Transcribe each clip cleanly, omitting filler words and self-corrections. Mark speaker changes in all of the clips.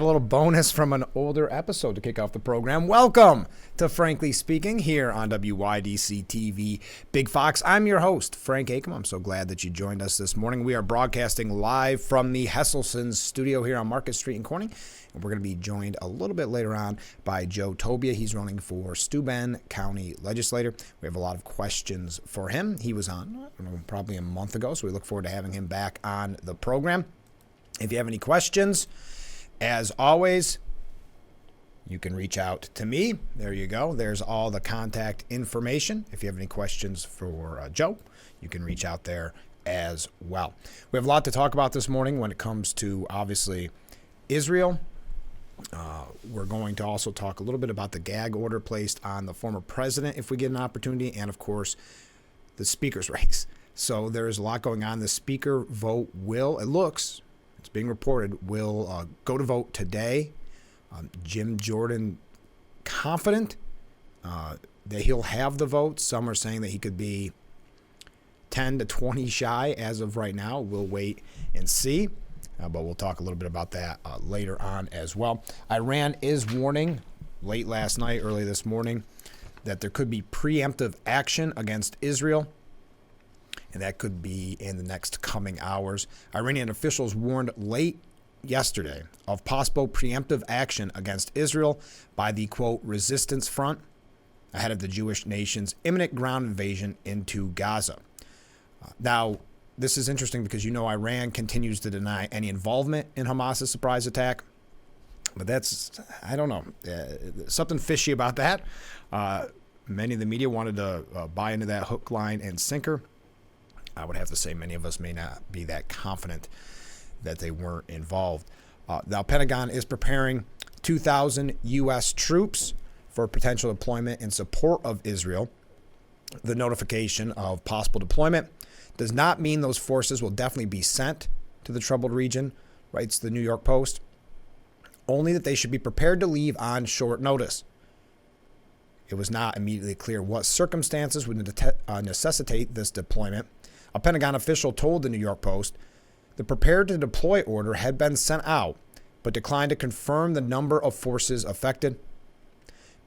Speaker 1: a little bonus from an older episode to kick off the program. Welcome to Frankly Speaking here on WYDC TV Big Fox. I'm your host, Frank Akam. I'm so glad that you joined us this morning. We are broadcasting live from the Hesselson's studio here on Market Street in Corning. And we're going to be joined a little bit later on by Joe Tobia. He's running for Steuben County Legislator. We have a lot of questions for him. He was on probably a month ago, so we look forward to having him back on the program. If you have any questions, as always, you can reach out to me. There you go. There's all the contact information. If you have any questions for Joe, you can reach out there as well. We have a lot to talk about this morning when it comes to, obviously, Israel. We're going to also talk a little bit about the gag order placed on the former president if we get an opportunity, and, of course, the speaker's race. So there's a lot going on. The speaker vote it's being reported, will go to vote today. Jim Jordan confident that he'll have the vote. Some are saying that he could be 10 to 20 shy as of right now. We'll wait and see. But we'll talk a little bit about that later on as well. Iran is warning late last night, early this morning, that there could be preemptive action against Israel, and that could be in the next coming hours. Iranian officials warned late yesterday of possible preemptive action against Israel by the, quote, resistance front ahead of the Jewish nation's imminent ground invasion into Gaza. Now, this is interesting because, Iran continues to deny any involvement in Hamas's surprise attack. But I don't know, something fishy about that. Many of the media wanted to buy into that hook, line, and sinker. I would have to say many of us may not be that confident that they weren't involved. Now, Pentagon is preparing 2,000 U.S. troops for potential deployment in support of Israel. The notification of possible deployment does not mean those forces will definitely be sent to the troubled region, writes the New York Post. Only that they should be prepared to leave on short notice. It was not immediately clear what circumstances would necessitate this deployment. A Pentagon official told the New York Post the prepared to deploy order had been sent out, but declined to confirm the number of forces affected.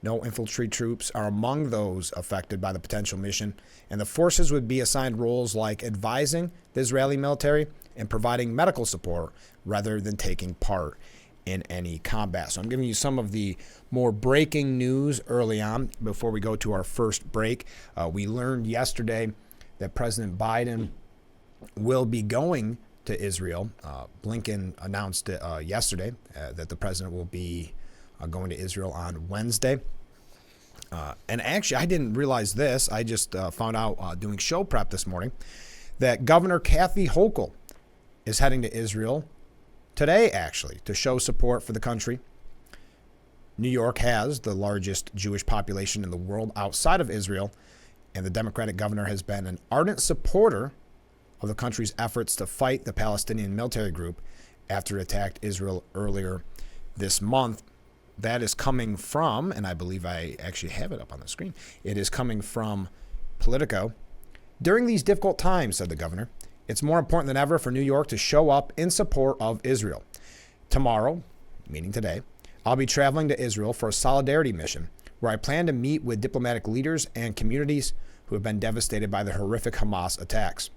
Speaker 1: No infantry troops are among those affected by the potential mission, and the forces would be assigned roles like advising the Israeli military and providing medical support rather than taking part in any combat. So I'm giving you some of the more breaking news early on before we go to our first break. We learned yesterday that President Biden will be going to Israel. Blinken announced it yesterday that the president will be going to Israel on Wednesday. And actually, I didn't realize this. I just found out doing show prep this morning that Governor Kathy Hochul is heading to Israel today, actually, to show support for the country. New York has the largest Jewish population in the world outside of Israel, and the Democratic governor has been an ardent supporter of the country's efforts to fight the Palestinian military group after it attacked Israel earlier this month. That is coming from, and I believe I actually have it up on the screen, it is coming from Politico. During these difficult times, said the governor, it's more important than ever for New York to show up in support of Israel. Tomorrow, meaning today, I'll be traveling to Israel for a solidarity mission where I plan to meet with diplomatic leaders and communities who have been devastated by the horrific Hamas attacks.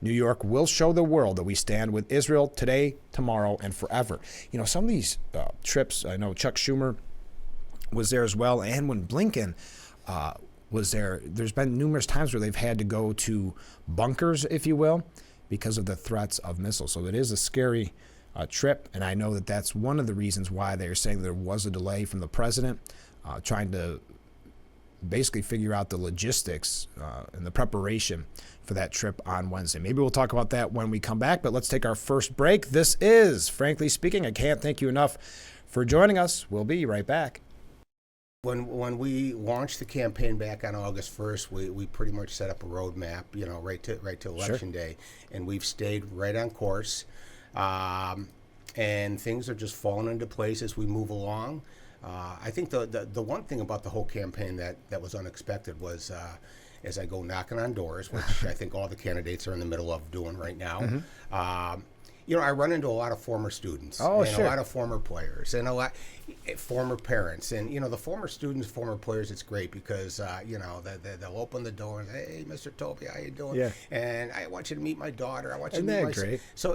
Speaker 1: New York will show the world that we stand with Israel today, tomorrow, and forever. Some of these trips, I know Chuck Schumer was there as well, and when Blinken was there, there's been numerous times where they've had to go to bunkers, if you will, because of the threats of missiles. So it is a scary trip, and I know that that's one of the reasons why they're saying there was a delay from the president trying to basically figure out the logistics and the preparation for that trip on Wednesday. Maybe we'll talk about that when we come back, but let's take our first break. This is Frankly Speaking. I can't thank you enough for joining us. We'll be right back.
Speaker 2: When we launched the campaign back on August 1st, we pretty much set up a roadmap, right to election day, and we've stayed right on course. And things are just falling into place as we move along. I think the one thing about the whole campaign that was unexpected was as I go knocking on doors, which I think all the candidates are in the middle of doing right now. I run into a lot of former students and
Speaker 1: sure.
Speaker 2: a lot of former players and a lot former parents. And, the former students, former players, it's great because, they'll open the door and say, hey, Mr. Toby, how you doing?
Speaker 1: Yeah.
Speaker 2: And I want you to meet my daughter. I want you
Speaker 1: Isn't
Speaker 2: to meet
Speaker 1: that
Speaker 2: my
Speaker 1: great?
Speaker 2: So,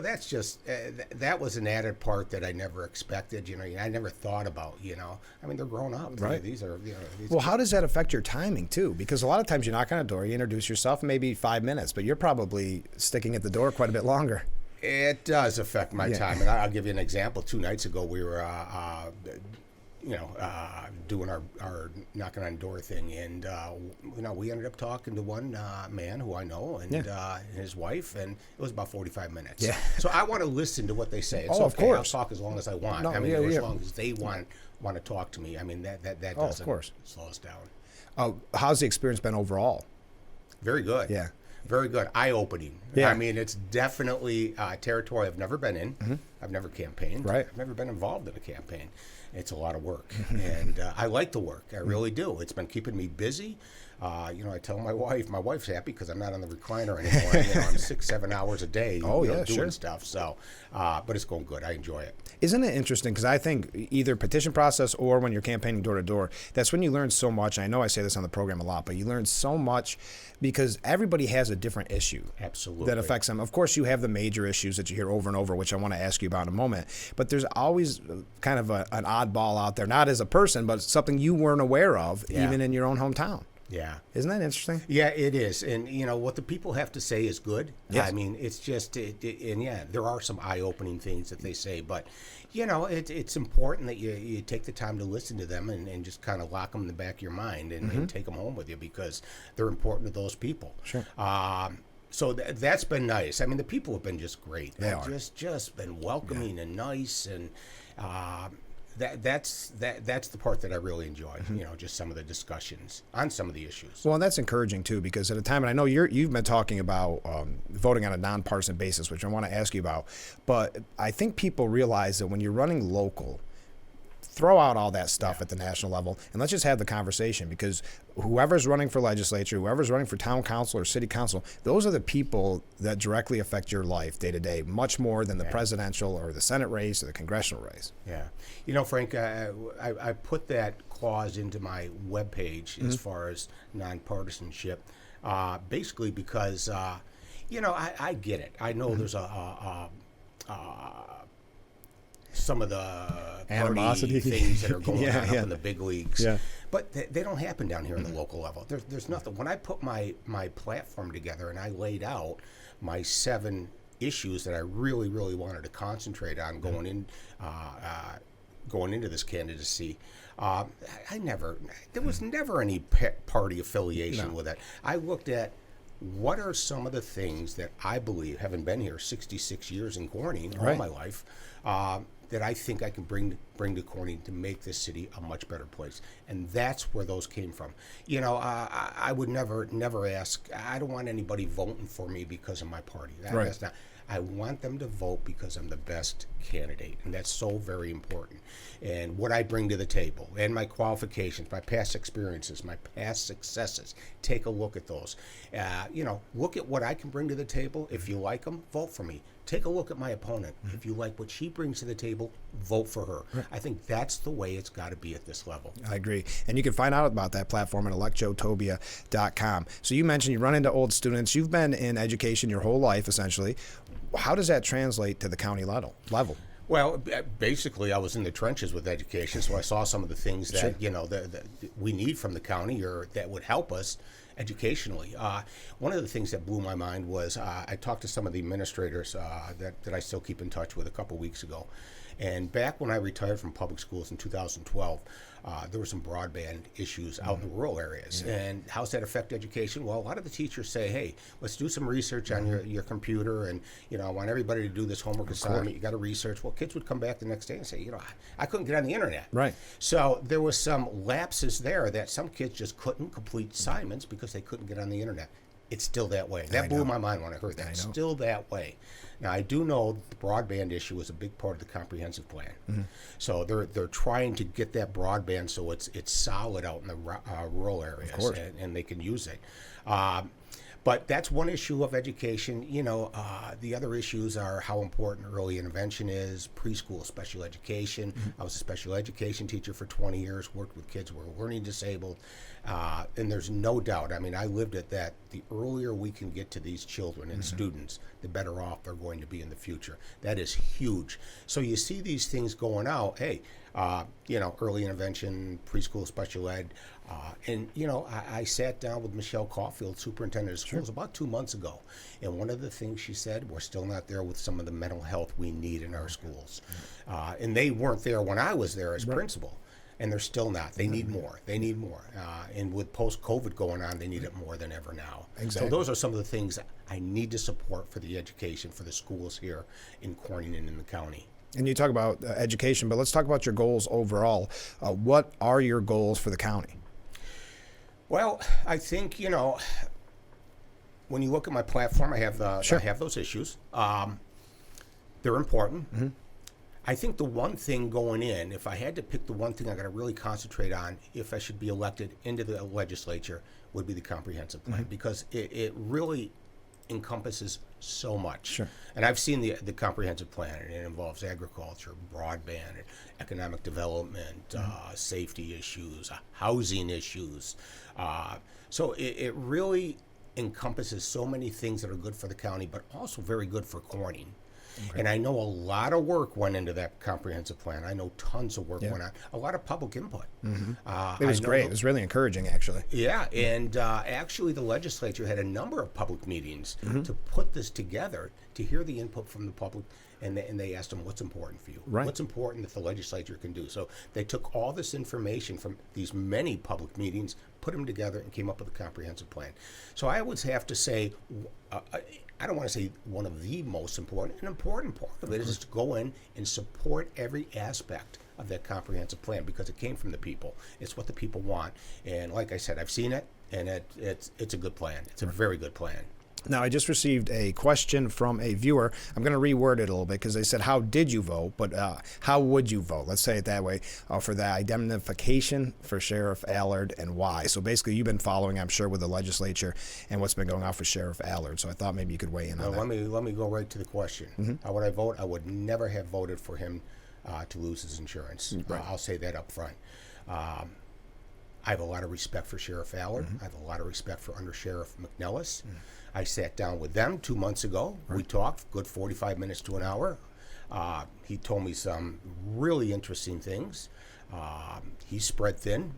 Speaker 2: that's just, that was an added part that I never expected. I never thought about, I mean, they're grown up.
Speaker 1: Right.
Speaker 2: These are, these
Speaker 1: Well, how does that affect your timing, too? Because a lot of times you knock on a door, you introduce yourself, maybe 5 minutes, but you're probably sticking at the door quite a bit longer.
Speaker 2: It does affect my time, and I'll give you an example. 2 nights ago, we were, doing our knocking on door thing, and we ended up talking to one man who I know and his wife, and it was about 45 minutes.
Speaker 1: Yeah.
Speaker 2: So I want to listen to what they say. It's
Speaker 1: of
Speaker 2: okay.
Speaker 1: course.
Speaker 2: I'll talk as long as I want.
Speaker 1: No,
Speaker 2: I mean,
Speaker 1: yeah,
Speaker 2: as
Speaker 1: yeah.
Speaker 2: long as they want to talk to me. I mean, that
Speaker 1: of
Speaker 2: doesn't
Speaker 1: course.
Speaker 2: slow us down.
Speaker 1: How's the experience been overall?
Speaker 2: Very good.
Speaker 1: Yeah.
Speaker 2: Very good. Eye-opening.
Speaker 1: Yeah.
Speaker 2: I mean, it's definitely territory I've never been in. I've never campaigned.
Speaker 1: Right.
Speaker 2: I've never been involved in a campaign. It's a lot of work. And I like the work. I really do. It's been keeping me busy. I tell my wife's happy because I'm not on the recliner anymore. I'm 6-7 hours a day doing
Speaker 1: sure.
Speaker 2: stuff. So, but it's going good. I enjoy it.
Speaker 1: Isn't it interesting? Because I think either petition process or when you're campaigning door to door, that's when you learn so much. And I know I say this on the program a lot, but you learn so much because everybody has a different issue.
Speaker 2: Absolutely.
Speaker 1: That affects them. Of course, you have the major issues that you hear over and over, which I want to ask you about in a moment. But there's always kind of an oddball out there, not as a person, but something you weren't aware of, even in your own hometown.
Speaker 2: Yeah.
Speaker 1: Isn't that interesting?
Speaker 2: Yeah, it is. And, what the people have to say is good.
Speaker 1: Yes.
Speaker 2: I mean, it's just, there are some eye-opening things that they say. But, it's important that you take the time to listen to them and just kind of lock them in the back of your mind and take them home with you because they're important to those people.
Speaker 1: Sure.
Speaker 2: So that's been nice. I mean, the people have been just great.
Speaker 1: They've
Speaker 2: just been welcoming and nice, and that's the part that I really enjoy. Just some of the discussions on some of the issues.
Speaker 1: Well, and that's encouraging too, because at a time, and I know you've been talking about voting on a nonpartisan basis, which I want to ask you about, but I think people realize that when you're running local, throw out all that stuff at the national level and let's just have the conversation, because whoever's running for legislature, whoever's running for town council or city council, those are the people that directly affect your life day to day, much more than the presidential or the Senate race or the congressional race.
Speaker 2: Yeah. Frank, I put that clause into my webpage as far as nonpartisanship, basically because, I get it. I know there's some of the
Speaker 1: Animosity
Speaker 2: things that are going on up in the big leagues.
Speaker 1: Yeah.
Speaker 2: But they don't happen down here in the local level. There's nothing. When I put my platform together and I laid out my 7 issues that I really, really wanted to concentrate on going into this candidacy, there was never any party affiliation with it. I looked at what are some of the things that I believe, having been here 66 years in Corning, all my life, that I think I can bring to Corning to make this city a much better place. And that's where those came from. I would never ask, I don't want anybody voting for me because of my party. That's not. I want them to vote because I'm the best candidate, and that's so very important. And what I bring to the table, and my qualifications, my past experiences, my past successes, take a look at those. Look at what I can bring to the table. If you like them, vote for me. Take a look at my opponent. If you like what she brings to the table, vote for her. Right. I think that's the way it's got to be at this level.
Speaker 1: I agree. And you can find out about that platform at electjoetobia.com. So you mentioned you run into old students. You've been in education your whole life, essentially. How does that translate to the county level?
Speaker 2: Well, basically, I was in the trenches with education, so I saw some of the things that that we need from the county or that would help us educationally. One of the things that blew my mind was I talked to some of the administrators that I still keep in touch with a couple weeks ago. And back when I retired from public schools in 2012, there were some broadband issues out in the rural areas. Yeah. And how's that affect education? Well, a lot of the teachers say, hey, let's do some research on your computer, and I want everybody to do this homework assignment. You got to research. Well, kids would come back the next day and say, I couldn't get on the internet.
Speaker 1: Right.
Speaker 2: So there was some lapses there that some kids just couldn't complete assignments because they couldn't get on the internet. It's still that way. That blew my mind when I heard that. It's still that way. Now, I do know the broadband issue is a big part of the comprehensive plan. Mm-hmm. So they're trying to get that broadband so it's solid out in the rural areas, and they can use it. But that's one issue of education. The other issues are how important early intervention is, preschool special education. I was a special education teacher for 20 years, worked with kids who were learning disabled. And there's no doubt, I mean, I lived at that. The earlier we can get to these children and students, the better off they're going to be in the future. That is huge. So you see these things going out, early intervention, preschool special ed. I sat down with Michelle Caulfield, superintendent of schools, about 2 months ago. And one of the things she said, we're still not there with some of the mental health we need in our schools. And they weren't there when I was there as principal. And they're still not. They need more. They need more. And with post-COVID going on, they need it more than ever now.
Speaker 1: Exactly.
Speaker 2: So those are some of the things I need to support for the education, for the schools here in Corning and in the county.
Speaker 1: And you talk about education, but let's talk about your goals overall. What are your goals for the county?
Speaker 2: Well, I think, when you look at my platform, I have I have those issues. They're important. I think the one thing going in, if I had to pick the one thing I got to really concentrate on if I should be elected into the legislature, would be the comprehensive plan, because it really encompasses so much.
Speaker 1: Sure.
Speaker 2: And I've seen the comprehensive plan, and it involves agriculture, broadband, economic development, safety issues, housing issues. So it really encompasses so many things that are good for the county, but also very good for Corning. Okay. And I know a lot of work went into that comprehensive plan. I know tons of work went on. A lot of public input.
Speaker 1: It was great. It was really encouraging, actually.
Speaker 2: Yeah, and actually the legislature had a number of public meetings to put this together, to hear the input from the public, and they asked them, what's important for you?
Speaker 1: Right.
Speaker 2: What's important that the legislature can do? So they took all this information from these many public meetings, put them together, and came up with a comprehensive plan. So I always have to say, I don't want to say one of the most important. An important part of it is to go in and support every aspect of that comprehensive plan, because it came from the people. It's what the people want. And like I said, I've seen it, and it's a good plan. It's a very good plan.
Speaker 1: Now, I just received a question from a viewer. I'm going to reword it a little bit, because they said, how did you vote? But how would you vote? Let's say it that way, for the identification for Sheriff Allard, and why. So basically, you've been following, I'm sure, with the legislature and what's been going on for Sheriff Allard. So I thought maybe you could weigh in on that.
Speaker 2: Let me go right to the question. How would I vote? I would never have voted for him to lose his insurance.
Speaker 1: Right.
Speaker 2: I'll say that up front. I have a lot of respect for Sheriff Allard. I have a lot of respect for Under Sheriff McNellis. I sat down with them 2 months ago. Right. We talked good 45 minutes to an hour. He told me some really interesting things. He's spread thin.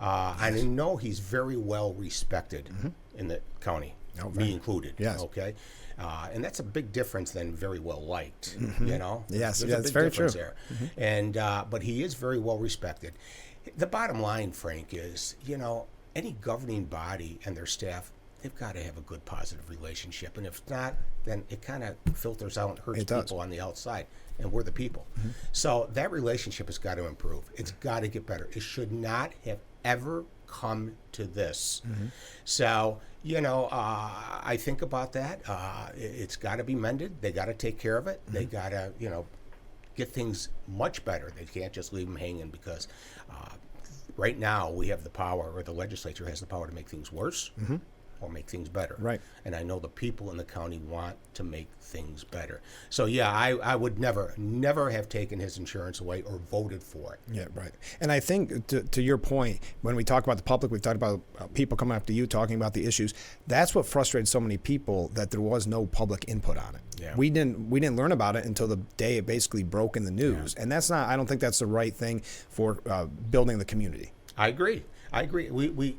Speaker 2: I know he's very well respected in the county, me included.
Speaker 1: Yes.
Speaker 2: Okay. And that's a big difference than very well liked, you know?
Speaker 1: Yes,
Speaker 2: There's
Speaker 1: that's
Speaker 2: a big
Speaker 1: very
Speaker 2: difference
Speaker 1: true.
Speaker 2: there. And, but he is very well respected. The bottom line, Frank, is, any governing body and their staff, they've got to have a good, positive relationship. And if not, then it kind of filters out and hurts people on the outside. And we're the people. So that relationship has got to improve. It's got to get better. It should not have ever come to this. So, I think about that. It's got to be mended. They got to take care of it. They got to, get things much better. They can't just leave them hanging, because right now we have the power, or the legislature has the power, to make things worse or make things better.
Speaker 1: Right.
Speaker 2: And I know the people in the county want to make things better. So yeah, I would never have taken his insurance away or voted for it.
Speaker 1: Yeah, right. And I think to your point, when we talk about the public, we've talked about people coming up to you talking about the issues. That's what frustrated so many people, that there was no public input on it.
Speaker 2: Yeah. We
Speaker 1: didn't learn about it until the day it basically broke in the news. And that's not, I don't think that's the right thing for building the community.
Speaker 2: I agree. We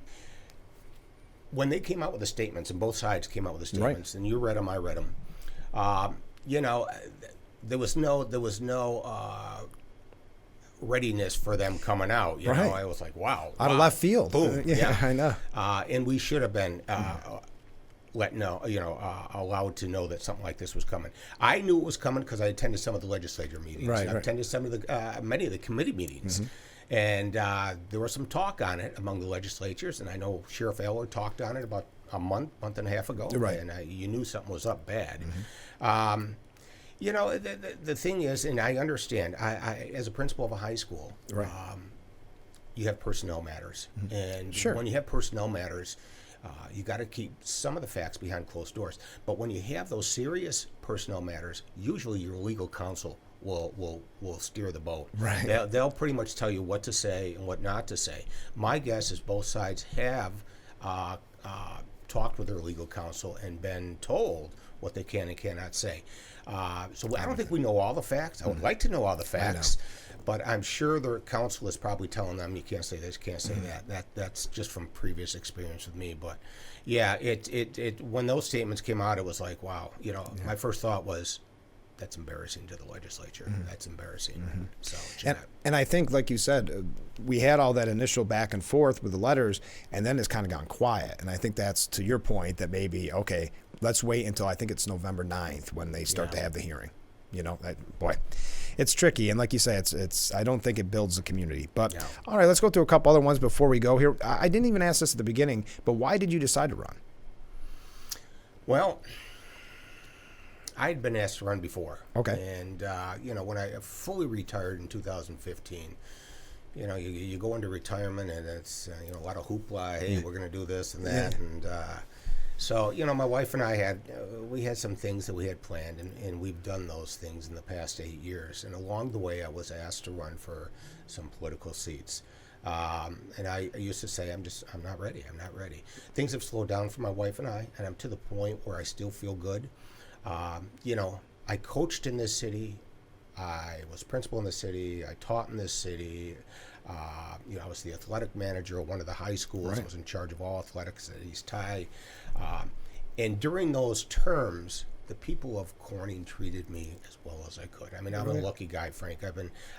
Speaker 2: when they came out with the statements, and both sides came out with the statements, and you read them, I read them. There was no readiness for them coming out. You know, I was like, wow,
Speaker 1: out of left field.
Speaker 2: Boom.
Speaker 1: Yeah, I know.
Speaker 2: And we should have been allowed to know that something like this was coming. I knew it was coming because I attended some of the legislature meetings. I attended some of the many of the committee meetings. And there was some talk on it among the legislatures, and I know Sheriff Allard talked on it about a month and a half ago, and you knew something was up bad. The thing is, and I understand, I as a principal of a high school, you have personnel matters. And when you have personnel matters, You got to keep some of the facts behind closed doors. But when you have those serious personnel matters, usually your legal counsel will steer the boat.
Speaker 1: Right.
Speaker 2: They'll pretty much tell you what to say and what not to say. My guess is both sides have talked with their legal counsel and been told what they can and cannot say. So I don't think we know all the facts. I would like to know all the facts, but I'm sure their counsel is probably telling them you can't say this, can't say that. That's just from previous experience with me. But yeah, it when those statements came out, it was like, wow. My first thought was, that's embarrassing to the legislature. That's embarrassing. So,
Speaker 1: and I think, like you said, we had all that initial back and forth with the letters, and then it's kind of gone quiet. And I think that's to your point that maybe, okay, let's wait until I think it's November 9th when they start to have the hearing. Boy, it's tricky. And like you say, it's I don't think it builds the community. But all right, let's go through a couple other ones before we go here. I didn't even ask this at the beginning, but why did you decide to run?
Speaker 2: Well, I'd been asked to run before.
Speaker 1: Okay.
Speaker 2: And, when I fully retired in 2015, you go into retirement and it's, a lot of hoopla. Hey, we're going to do this and that. And so, my wife and I we had some things that we had planned, and we've done those things in the past 8 years. And along the way, I was asked to run for some political seats. And I used to say, I'm not ready. I'm not ready. Things have slowed down for my wife and I'm to the point where I still feel good. I coached in this city. I was principal in the city. I taught in this city. I was the athletic manager at one of the high schools.
Speaker 1: Right.
Speaker 2: I was in charge of all athletics at East High. And during those terms, the people of Corning treated me as well as I could. I mean, I'm a lucky guy, Frank.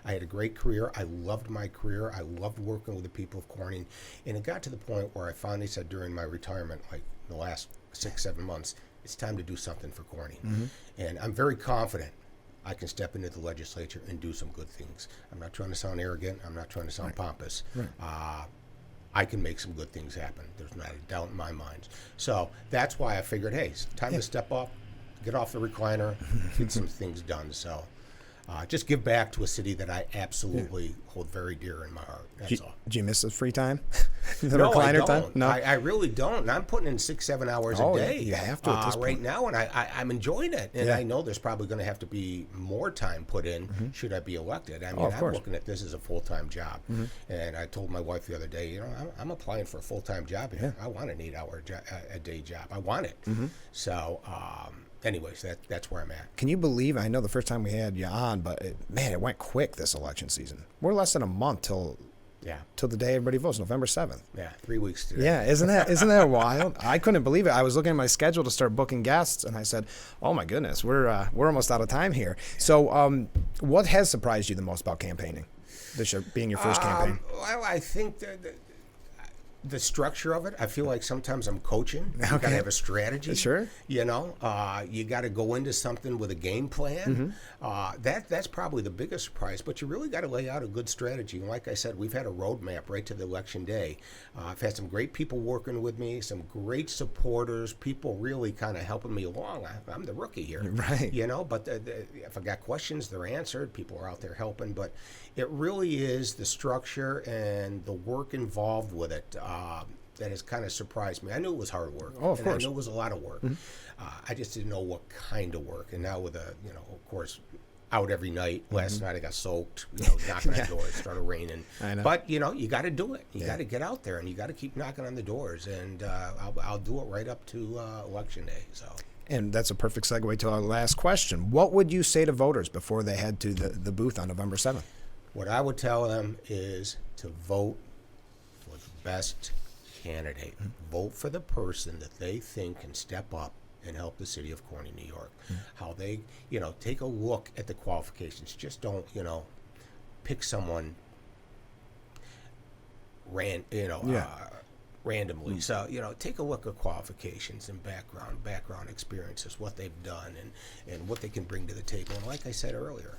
Speaker 2: I had a great career. I loved my career. I loved working with the people of Corning. And it got to the point where I finally said during my retirement, like the last 6-7 months, it's time to do something for Corning. And I'm very confident I can step into the legislature and do some good things. I'm not trying to sound arrogant. I'm not trying to sound pompous. I can make some good things happen. There's not a doubt in my mind. So that's why I figured, hey, it's time to step up, get off the recliner, get some things done. So just give back to a city that I absolutely hold very dear in my heart. That's all.
Speaker 1: Do you miss the free time?
Speaker 2: No,
Speaker 1: recliner
Speaker 2: I don't.
Speaker 1: time? No,
Speaker 2: I really don't. And I'm putting in 6-7 hours a day.
Speaker 1: You have to at this
Speaker 2: right
Speaker 1: point.
Speaker 2: now, and I'm enjoying it. And I know there's probably going to have to be more time put in should I be elected. I mean, I'm looking at this as a full-time job. And I told my wife the other day, I'm applying for a full-time job here. I want an 8-hour a day job. I want it. So, anyways, that's where I'm at.
Speaker 1: Can you believe? I know the first time we had you on, but it went quick this election season. We're less than a month till the day everybody votes, November 7th.
Speaker 2: Yeah, 3 weeks today.
Speaker 1: Yeah, isn't that wild? I couldn't believe it. I was looking at my schedule to start booking guests, and I said, "Oh my goodness, we're almost out of time here." So, what has surprised you the most about campaigning? This year being your first campaign.
Speaker 2: Well, I think the structure of it, I feel like sometimes I'm coaching. You got to have a strategy.
Speaker 1: Sure.
Speaker 2: You got to go into something with a game plan. That's probably the biggest surprise, but you really got to lay out a good strategy. And like I said, we've had a roadmap right to the election day. I've had some great people working with me, some great supporters, people really kind of helping me along. I'm the rookie here.
Speaker 1: Right.
Speaker 2: But if I got questions, they're answered. People are out there helping, but it really is the structure and the work involved with it that has kind of surprised me. I knew it was hard work.
Speaker 1: Oh, of course.
Speaker 2: I knew it was a lot of work. I just didn't know what kind of work. And now with of course, out every night. Last night I got soaked, knocking on doors. It started raining.
Speaker 1: I know.
Speaker 2: But, you got to do it. You got to get out there and you got to keep knocking on the doors. And I'll do it right up to Election Day. So.
Speaker 1: And that's a perfect segue to our last question. What would you say to voters before they head to the booth on November 7th?
Speaker 2: What I would tell them is to vote for the best candidate. Vote for the person that they think can step up and help the city of Corning, New York. How they, take a look at the qualifications. Just don't, pick someone randomly. So, take a look at qualifications and background experiences, what they've done and what they can bring to the table. And like I said earlier,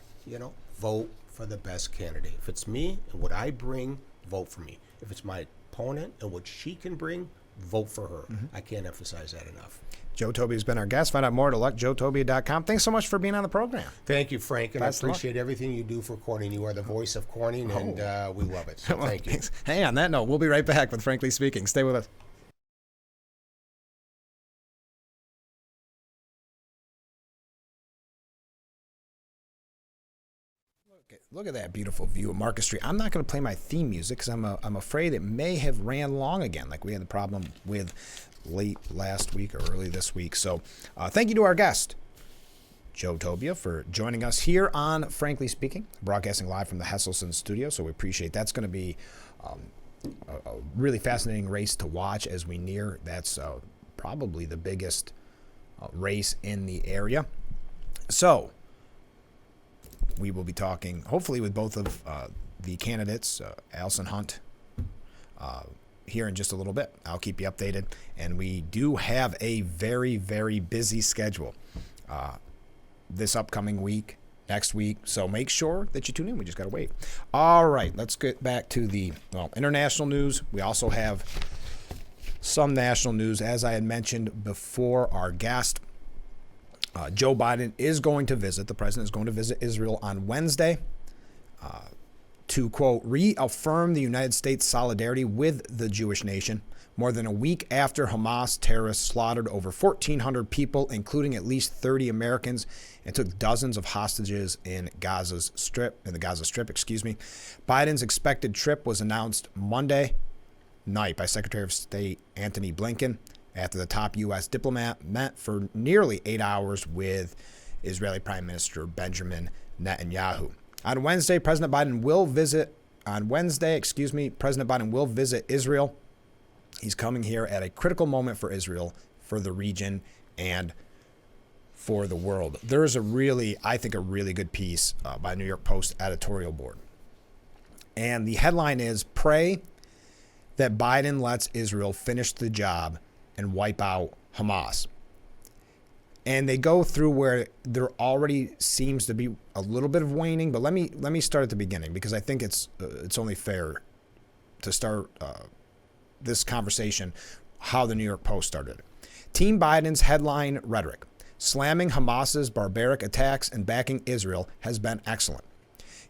Speaker 2: vote for the best candidate. If it's me and what I bring, vote for me. If it's my opponent and what she can bring, vote for her. I can't emphasize that enough.
Speaker 1: Joe Toby has been our guest. Find out more at electjoetobia.com. Thanks so much for being on the program.
Speaker 2: Thank you, Frank, and I appreciate everything you do for Corning. You are the voice of Corning, and we love it. So thank you.
Speaker 1: Hey, on that note, we'll be right back with Frankly Speaking. Stay with us. Look at that beautiful view of Market Street. I'm not going to play my theme music because I'm afraid it may have ran long again, like we had the problem with late last week or early this week. So thank you to our guest, Joe Tobia, for joining us here on Frankly Speaking, broadcasting live from the Hesselson studio. So we appreciate that's going to be a really fascinating race to watch as we near. That's probably the biggest race in the area. So we will be talking, hopefully, with both of the candidates, Allison Hunt, here in just a little bit. I'll keep you updated. And we do have a very, very busy schedule this upcoming week, next week. So make sure that you tune in. We just got to wait. All right, let's get back to the international news. We also have some national news. As I had mentioned before, our guest, Joe Biden, is going to visit. The president is going to visit Israel on Wednesday to, quote, reaffirm the United States' solidarity with the Jewish nation, more than a week after Hamas terrorists slaughtered over 1,400 people, including at least 30 Americans, and took dozens of hostages in the Gaza Strip. Biden's expected trip was announced Monday night by Secretary of State Antony Blinken, after the top U.S. diplomat met for nearly 8 hours with Israeli Prime Minister Benjamin Netanyahu. On Wednesday, President Biden will visit Israel. He's coming here at a critical moment for Israel, for the region, and for the world. There is a really good piece by New York Post editorial board. And the headline is, "Pray that Biden lets Israel finish the job and wipe out Hamas." And they go through where there already seems to be a little bit of waning, but let me start at the beginning, because I think it's only fair to start this conversation how the New York Post started it. Team Biden's headline rhetoric, slamming Hamas's barbaric attacks and backing Israel, has been excellent.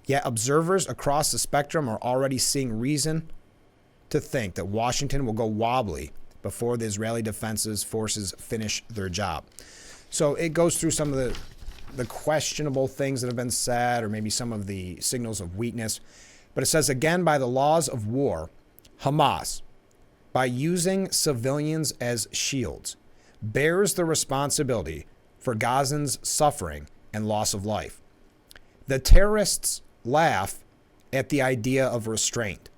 Speaker 1: Yet observers across the spectrum are already seeing reason to think that Washington will go wobbly before the Israeli Defense Forces finish their job. So it goes through some of the questionable things that have been said, or maybe some of the signals of weakness. But it says, again, by the laws of war, Hamas, by using civilians as shields, bears the responsibility for Gazans' suffering and loss of life. The terrorists laugh at the idea of restraint.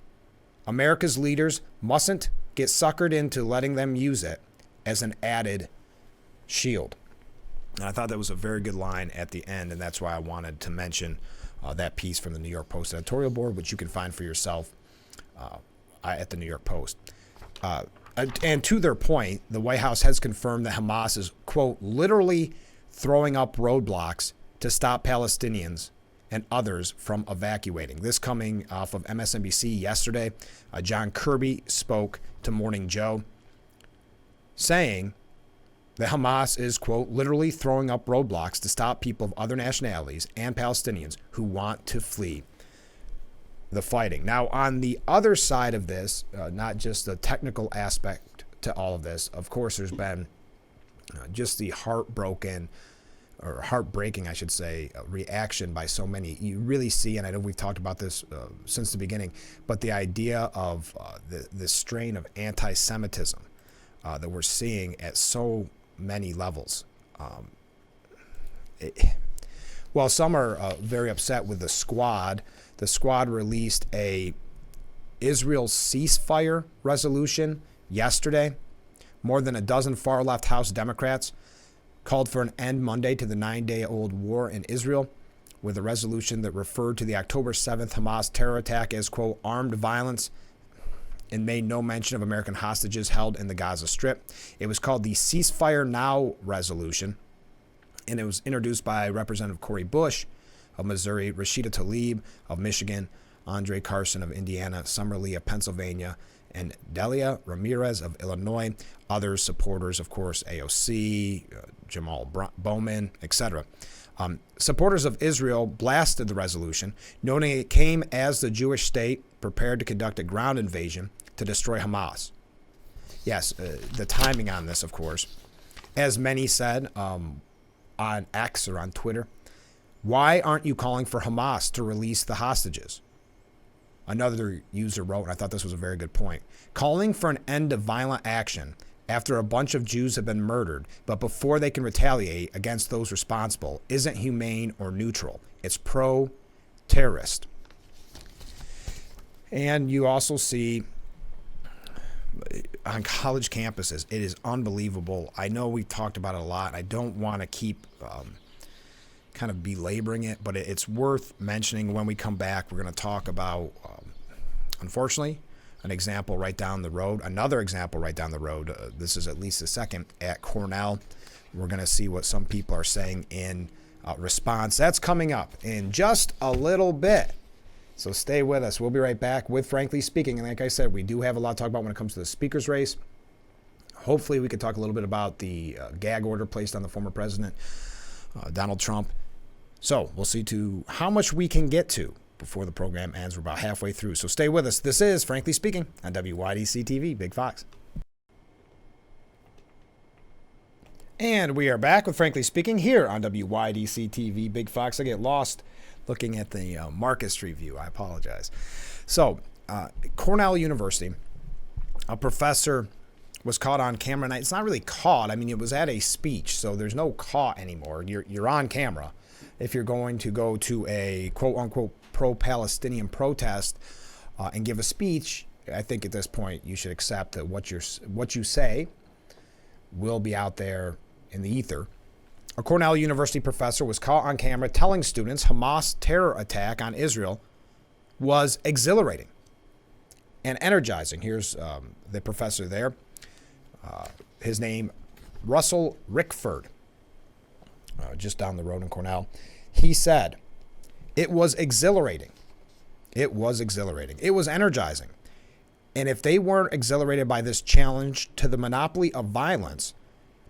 Speaker 1: America's leaders mustn't get suckered into letting them use it as an added shield. And I thought that was a very good line at the end, and that's why I wanted to mention that piece from the New York Post editorial board, which you can find for yourself at the New York Post. And to their point, the White House has confirmed that Hamas is, quote, literally throwing up roadblocks to stop Palestinians and others from evacuating. This coming off of MSNBC yesterday. John Kirby spoke to Morning Joe, saying that Hamas is, quote, literally throwing up roadblocks to stop people of other nationalities and Palestinians who want to flee the fighting. Now, on the other side of this, not just the technical aspect to all of this, of course, there's been just the heartbreaking, I should say, reaction by so many. You really see, and I know we've talked about this since the beginning, but the idea of the strain of anti-Semitism that we're seeing at so many levels. While some are very upset with the Squad released a Israel ceasefire resolution yesterday. More than a dozen far-left House Democrats called for an end Monday to the 9-day-old war in Israel, with a resolution that referred to the October 7th Hamas terror attack as, quote, armed violence, and made no mention of American hostages held in the Gaza Strip. It was called the Ceasefire Now Resolution, and it was introduced by Representative Cori Bush of Missouri, Rashida Tlaib of Michigan, Andre Carson of Indiana, Summer Lee of Pennsylvania, and Delia Ramirez of Illinois. Other supporters, of course, AOC, Jamal Bowman, etc. Supporters of Israel blasted the resolution, noting it came as the Jewish state prepared to conduct a ground invasion to destroy Hamas. Yes, the timing on this, of course. As many said on X or on Twitter, Why aren't you calling for Hamas to release the hostages? Another user wrote, and I thought this was a very good point, calling for an end to violent action after a bunch of Jews have been murdered, but before they can retaliate against those responsible, isn't humane or neutral. It's pro-terrorist. And you also see on college campuses, it is unbelievable. I know we've talked about it a lot. I don't want to keep kind of belaboring it, but it's worth mentioning. When we come back, we're going to talk about, unfortunately, an example right down the road, another example right down the road. This is at least the second at Cornell. We're going to see what some people are saying in response. That's coming up in just a little bit. So stay with us. We'll be right back with Frankly Speaking. And like I said, we do have a lot to talk about when it comes to the speaker's race. Hopefully we could talk a little bit about the gag order placed on the former president, Donald Trump. So we'll see to how much we can get to before the program ends. We're about halfway through. So stay with us. This is Frankly Speaking on WYDC TV, Big Fox. And we are back with Frankly Speaking here on WYDC TV, Big Fox. I get lost looking at the Marcus Street view. I apologize. So, Cornell University, a professor was caught on camera. And it's not really caught. I mean, it was at a speech, so there's no caught anymore. You're on camera. If you're going to go to a quote-unquote pro-Palestinian protest and give a speech, I think at this point you should accept that what you say will be out there in the ether. A Cornell University professor was caught on camera telling students Hamas' terror attack on Israel was exhilarating and energizing. Here's the professor there. His name, Russell Rickford, just down the road in Cornell. He said, it was exhilarating. It was exhilarating. It was energizing. And if they weren't exhilarated by this challenge to the monopoly of violence,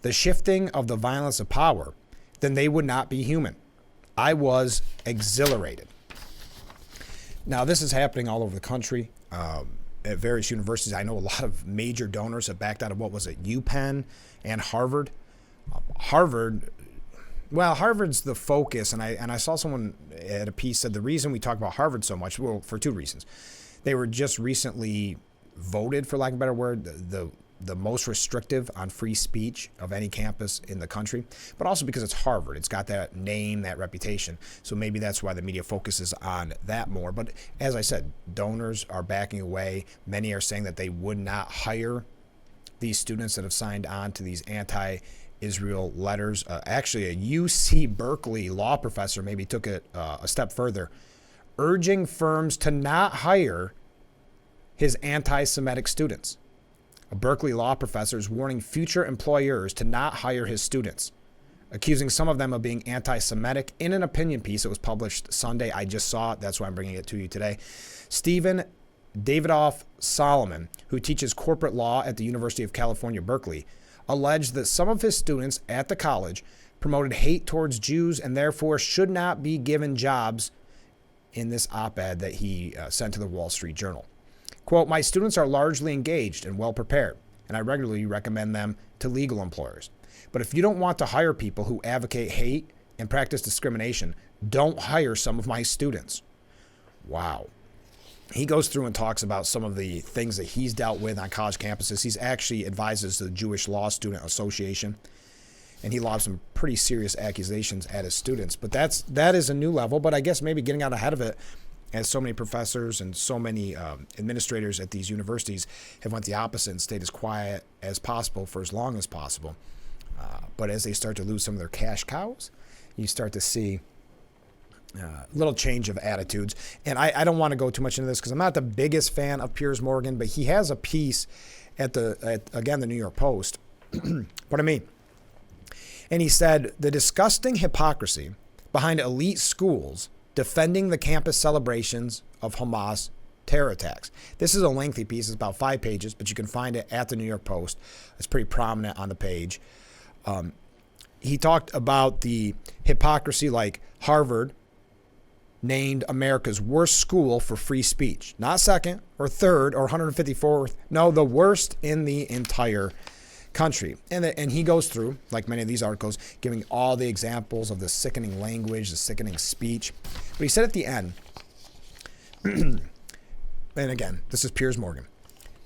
Speaker 1: the shifting of the violence of power, then they would not be human. I was exhilarated. Now, this is happening all over the country at various universities. I know a lot of major donors have backed out of, what was it, UPenn and Harvard. Harvard's the focus, and I saw someone at a piece said the reason we talk about Harvard so much, well, for two reasons. They were just recently voted, for lack of a better word, the most restrictive on free speech of any campus in the country, but also because it's Harvard. It's got that name, that reputation. So maybe that's why the media focuses on that more. But as I said, donors are backing away. Many are saying that they would not hire these students that have signed on to these anti-Israel letters. Actually, a UC Berkeley law professor maybe took it a step further, urging firms to not hire his anti-Semitic students. A Berkeley law professor is warning future employers to not hire his students, accusing some of them of being anti-Semitic in an opinion piece that was published Sunday. I just saw it. That's why I'm bringing it to you today. Stephen Davidoff Solomon, who teaches corporate law at the University of California, Berkeley, alleged that some of his students at the college promoted hate towards Jews and therefore should not be given jobs in this op-ed that he sent to the Wall Street Journal. Quote, my students are largely engaged and well prepared, and I regularly recommend them to legal employers. But if you don't want to hire people who advocate hate and practice discrimination, don't hire some of my students. Wow. He goes through and talks about some of the things that he's dealt with on college campuses. He's actually advises the Jewish Law Student Association, and he lobs some pretty serious accusations at his students. But that is a new level, but I guess maybe getting out ahead of it, as so many professors and so many administrators at these universities have went the opposite and stayed as quiet as possible for as long as possible. But as they start to lose some of their cash cows, you start to see a little change of attitudes. And I don't want to go too much into this because I'm not the biggest fan of Piers Morgan, but he has a piece at the New York Post. Pardon me. And he said, the disgusting hypocrisy behind elite schools defending the campus celebrations of Hamas terror attacks. This is a lengthy piece. It's about 5 pages, but you can find it at the New York Post. It's pretty prominent on the page. He talked about the hypocrisy, like Harvard named America's worst school for free speech. Not second or third or 154th. No, the worst in the entire country. And he goes through, like many of these articles, giving all the examples of the sickening language, the sickening speech. But he said at the end, and again, this is Piers Morgan,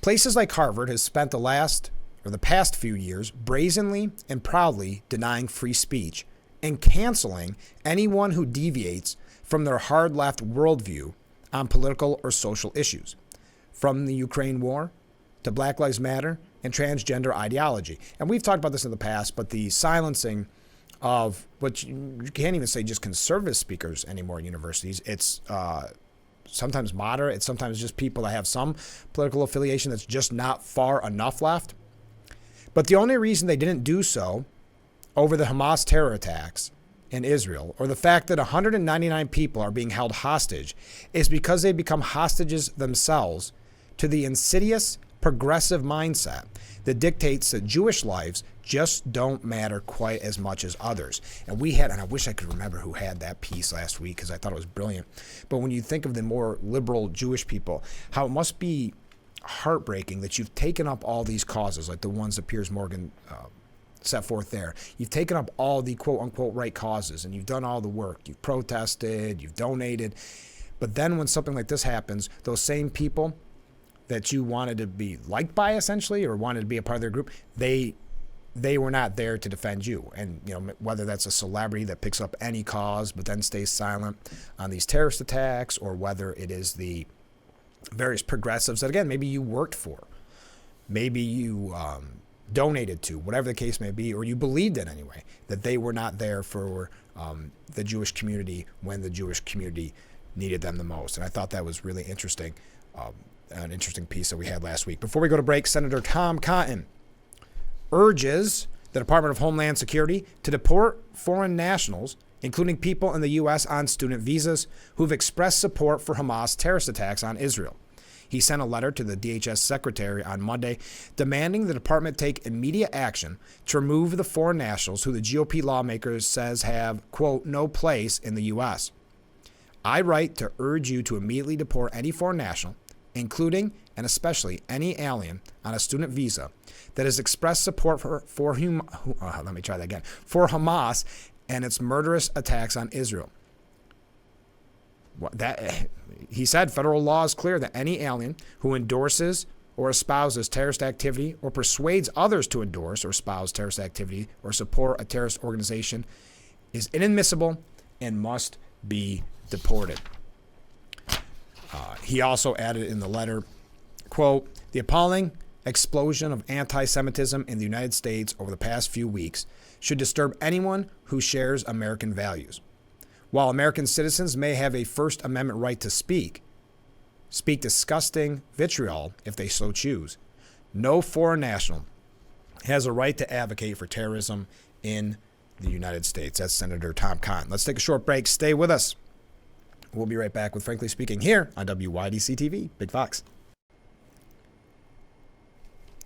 Speaker 1: places like Harvard has spent the past few years brazenly and proudly denying free speech and canceling anyone who deviates from their hard left worldview on political or social issues, from the Ukraine war to Black Lives Matter and transgender ideology. And we've talked about this in the past, but the silencing of what you can't even say just conservative speakers anymore in universities. It's sometimes moderate. It's sometimes just people that have some political affiliation that's just not far enough left. But the only reason they didn't do so over the Hamas terror attacks in Israel, or the fact that 199 people are being held hostage, is because they become hostages themselves to the insidious progressive mindset that dictates that Jewish lives just don't matter quite as much as others. And I wish I could remember who had that piece last week because I thought it was brilliant. But when you think of the more liberal Jewish people, how it must be heartbreaking that you've taken up all these causes, like the ones that Piers Morgan set forth there. You've taken up all the quote-unquote right causes, and you've done all the work. You've protested, you've donated. But then when something like this happens, those same people that you wanted to be liked by, essentially, or wanted to be a part of their group, they were not there to defend you. And whether that's a celebrity that picks up any cause but then stays silent on these terrorist attacks, or whether it is the various progressives that, again, maybe you worked for, maybe you donated to, whatever the case may be, or you believed in anyway, that they were not there for the Jewish community when the Jewish community needed them the most. And I thought that was really interesting, an interesting piece that we had last week. Before we go to break, Senator Tom Cotton urges the Department of Homeland Security to deport foreign nationals, including people in the U.S. on student visas, who've expressed support for Hamas terrorist attacks on Israel. He sent a letter to the DHS secretary on Monday demanding the department take immediate action to remove the foreign nationals who the GOP lawmakers says have, quote, no place in the U.S. I write to urge you to immediately deport any foreign national, including and especially any alien on a student visa that has expressed support for Hamas and its murderous attacks on Israel. He said federal law is clear that any alien who endorses or espouses terrorist activity or persuades others to endorse or espouse terrorist activity or support a terrorist organization is inadmissible and must be deported. He also added in the letter, quote, the appalling explosion of anti-Semitism in the United States over the past few weeks should disturb anyone who shares American values. While American citizens may have a First Amendment right to speak disgusting vitriol if they so choose, no foreign national has a right to advocate for terrorism in the United States. That's Senator Tom Cotton. Let's take a short break. Stay with us. We'll be right back with Frankly Speaking here on WYDC TV, Big Fox.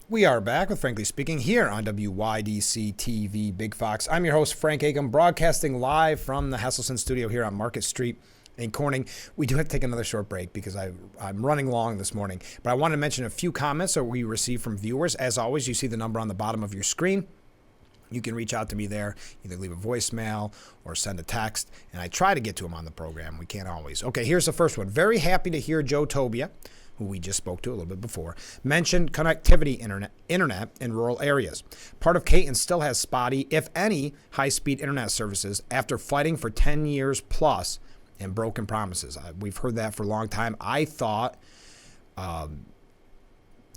Speaker 1: We are back with Frankly Speaking here on WYDC TV, Big Fox. I'm your host, Frank Akam, broadcasting live from the Hesselson studio here on Market Street in Corning. We do have to take another short break because I'm running long this morning, but I want to mention a few comments that we received from viewers. As always, you see the number on the bottom of your screen. You can reach out to me there, either leave a voicemail or send a text, and I try to get to them on the program. We can't always. Okay, here's the first one. Very happy to hear Joe Tobia, who we just spoke to a little bit before, mentioned connectivity internet in rural areas. Part of Caton still has spotty, if any, high-speed internet services after fighting for 10 years plus and broken promises. We've heard that for a long time. I thought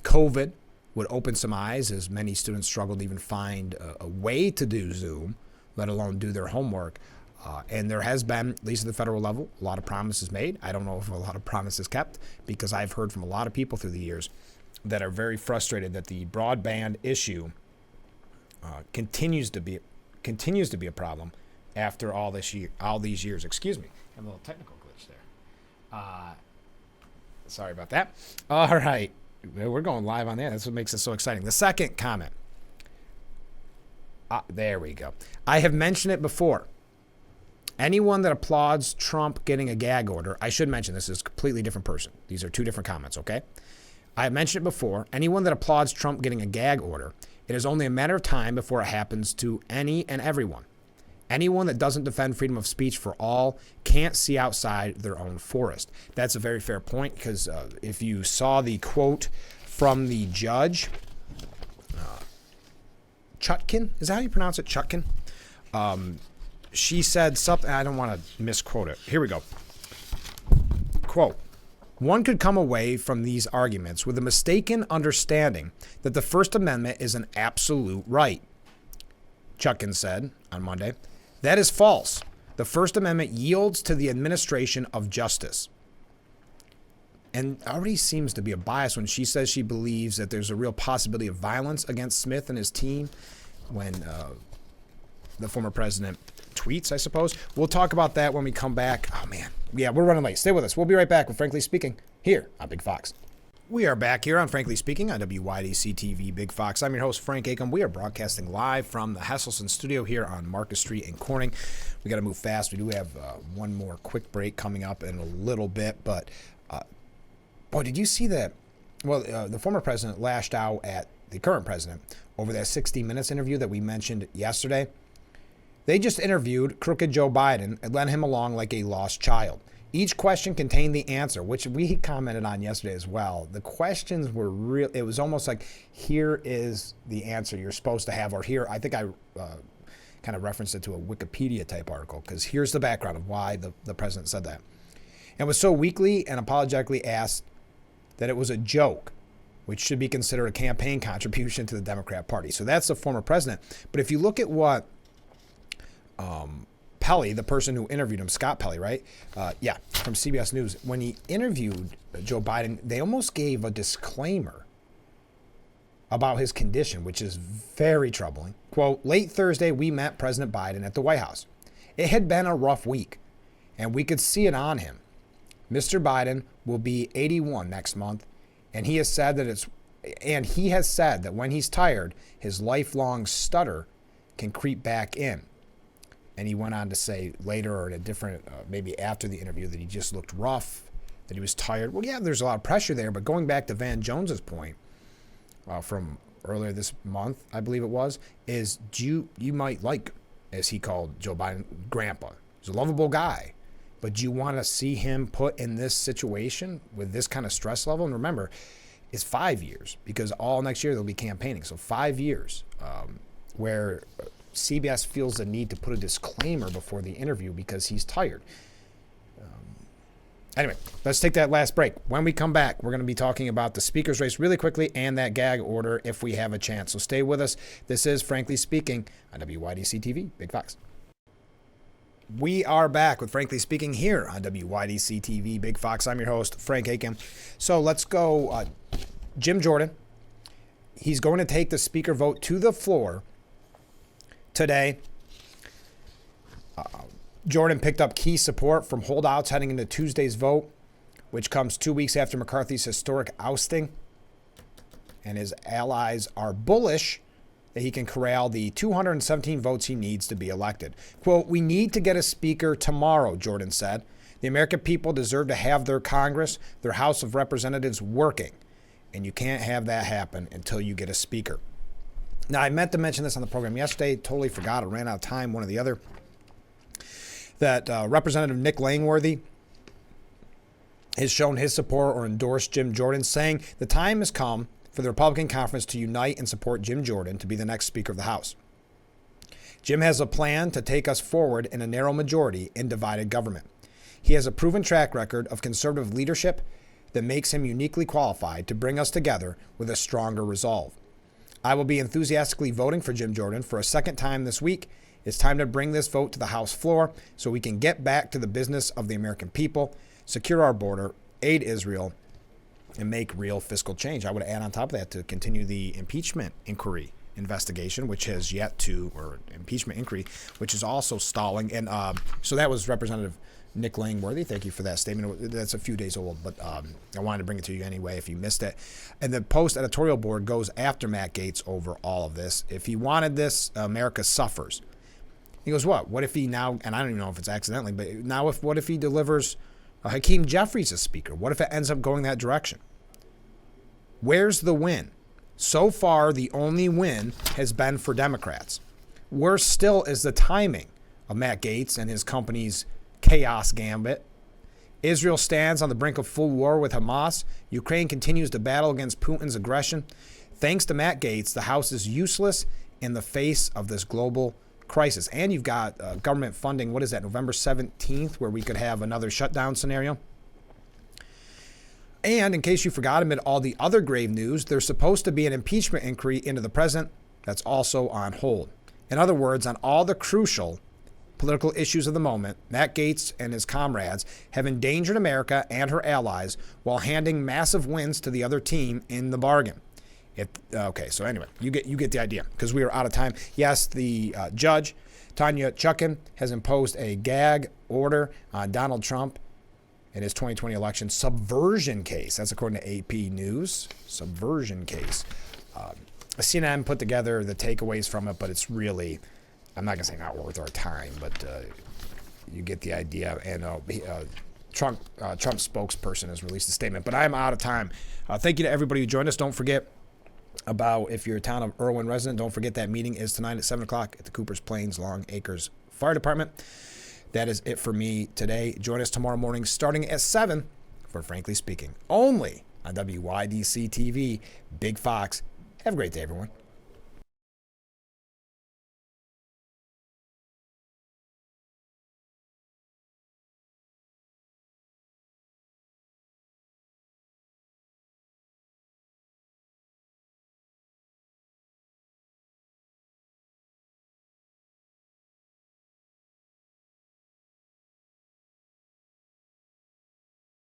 Speaker 1: COVID would open some eyes as many students struggled to even find a way to do Zoom, let alone do their homework. And there has been, at least at the federal level, a lot of promises made. I don't know if a lot of promises kept, because I've heard from a lot of people through the years that are very frustrated that the broadband issue continues to be a problem after all these years. Excuse me, I have a little technical glitch there. Sorry about that. All right, we're going live on there. That's what makes it so exciting. The second comment. There we go. I have mentioned it before. Anyone that applauds Trump getting a gag order, I should mention this is a completely different person. These are two different comments, okay? I have mentioned it before. Anyone that applauds Trump getting a gag order It is only a matter of time before it happens to any and everyone. Anyone that doesn't defend freedom of speech for all can't see outside their own forest. That's a very fair point, because if you saw the quote from the judge, Chutkan, is that how you pronounce it, Chutkan? She said something, I don't want to misquote it. Here we go. Quote, "One could come away from these arguments with a mistaken understanding that the First Amendment is an absolute right," Chutkan said on Monday. "That is false. The First Amendment yields to the administration of justice." And already seems to be a bias when she says she believes that there's a real possibility of violence against Smith and his team when the former president tweets, I suppose. We'll talk about that when we come back. Oh, man. Yeah, we're running late. Stay with us. We'll be right back with Frankly Speaking here on Big Fox. We are back here on Frankly Speaking on WYDC TV Big Fox. I'm your host, Frank Acom. We are broadcasting live from the Hesselson studio here on Marcus Street in Corning. We got to move fast. We do have one more quick break coming up in a little bit. But, boy, did you see that? Well, the former president lashed out at the current president over that 60 Minutes interview that we mentioned yesterday. They just interviewed crooked Joe Biden and led him along like a lost child. Each question contained the answer, which we commented on yesterday as well. The questions were real. It was almost like, here is the answer you're supposed to have, or here, I think I kind of referenced it to a Wikipedia type article, because here's the background of why the president said that. And was so weakly and apologetically asked that it was a joke, which should be considered a campaign contribution to the Democrat Party. So that's the former president. But if you look at what Pelley, the person who interviewed him, Scott Pelley, right? From CBS News. When he interviewed Joe Biden, they almost gave a disclaimer about his condition, which is very troubling. Quote, "Late Thursday, we met President Biden at the White House. It had been a rough week, and we could see it on him. Mr. Biden will be 81 next month, and he has said that when he's tired, his lifelong stutter can creep back in." And he went on to say later, or in a different, maybe after the interview, that he just looked rough, that he was tired. Well, yeah, there's a lot of pressure there. But going back to Van Jones's point from earlier this month, I believe it was, is you might like, as he called Joe Biden, Grandpa. He's a lovable guy. But do you want to see him put in this situation with this kind of stress level? And remember, it's 5 years, because all next year they'll be campaigning. So 5 years where CBS feels the need to put a disclaimer before the interview because he's tired. Anyway, let's take that last break. When we come back, we're going to be talking about the speaker's race really quickly and that gag order if we have a chance. So stay with us. This is Frankly Speaking on WYDC TV, Big Fox. We are back with Frankly Speaking here on WYDC TV, Big Fox. I'm your host, Frank Acom. So let's go. Jim Jordan, he's going to take the speaker vote to the floor today. Jordan picked up key support from holdouts heading into Tuesday's vote, which comes 2 weeks after McCarthy's historic ousting. And his allies are bullish that he can corral the 217 votes he needs to be elected. Quote, "We need to get a speaker tomorrow," Jordan said. "The American people deserve to have their Congress, their House of Representatives working. And you can't have that happen until you get a speaker." Now, I meant to mention this on the program yesterday. Totally forgot. I ran out of time, one or the other. That Representative Nick Langworthy has shown his support or endorsed Jim Jordan, saying the time has come for the Republican conference to unite and support Jim Jordan to be the next Speaker of the House. Jim has a plan to take us forward in a narrow majority in divided government. He has a proven track record of conservative leadership that makes him uniquely qualified to bring us together with a stronger resolve. I will be enthusiastically voting for Jim Jordan for a second time this week. It's time to bring this vote to the House floor so we can get back to the business of the American people, secure our border, aid Israel, and make real fiscal change. I would add on top of that to continue the impeachment inquiry investigation, which has yet to, or impeachment inquiry, which is also stalling. And so that was Representative Nick Langworthy. Thank you for that statement. That's a few days old, but I wanted to bring it to you anyway if you missed it. And the Post editorial board goes after Matt Gaetz over all of this. If he wanted this, America suffers. He goes, what if he now, and I don't even know if it's accidentally, but now what if he delivers Hakeem Jeffries as speaker? What if it ends up going that direction? Where's the win? So far, the only win has been for Democrats. Worse still is the timing of Matt Gaetz and his company's chaos gambit. Israel stands on the brink of full war with Hamas. Ukraine continues to battle against Putin's aggression. Thanks to Matt Gaetz, the House is useless in the face of this global crisis. And you've got government funding, what is that, November 17th, where we could have another shutdown scenario. And in case you forgot, amid all the other grave news, there's supposed to be an impeachment inquiry into the president that's also on hold. In other words, on all the crucial political issues of the moment, Matt Gaetz and his comrades have endangered America and her allies while handing massive wins to the other team in the bargain. Okay, so anyway, you get the idea, because we are out of time. Yes, the judge, Tanya Chutkan, has imposed a gag order on Donald Trump in his 2020 election subversion case. That's according to AP News. Subversion case. CNN put together the takeaways from it, but it's really, I'm not going to say not worth our time, but you get the idea. And Trump's spokesperson has released a statement. But I'm out of time. Thank you to everybody who joined us. Don't forget about, if you're a town of Irwin resident, don't forget that meeting is tonight at 7 o'clock at the Coopers Plains Long Acres Fire Department. That is it for me today. Join us tomorrow morning starting at 7 for Frankly Speaking, only on WYDC TV, Big Fox. Have a great day, everyone.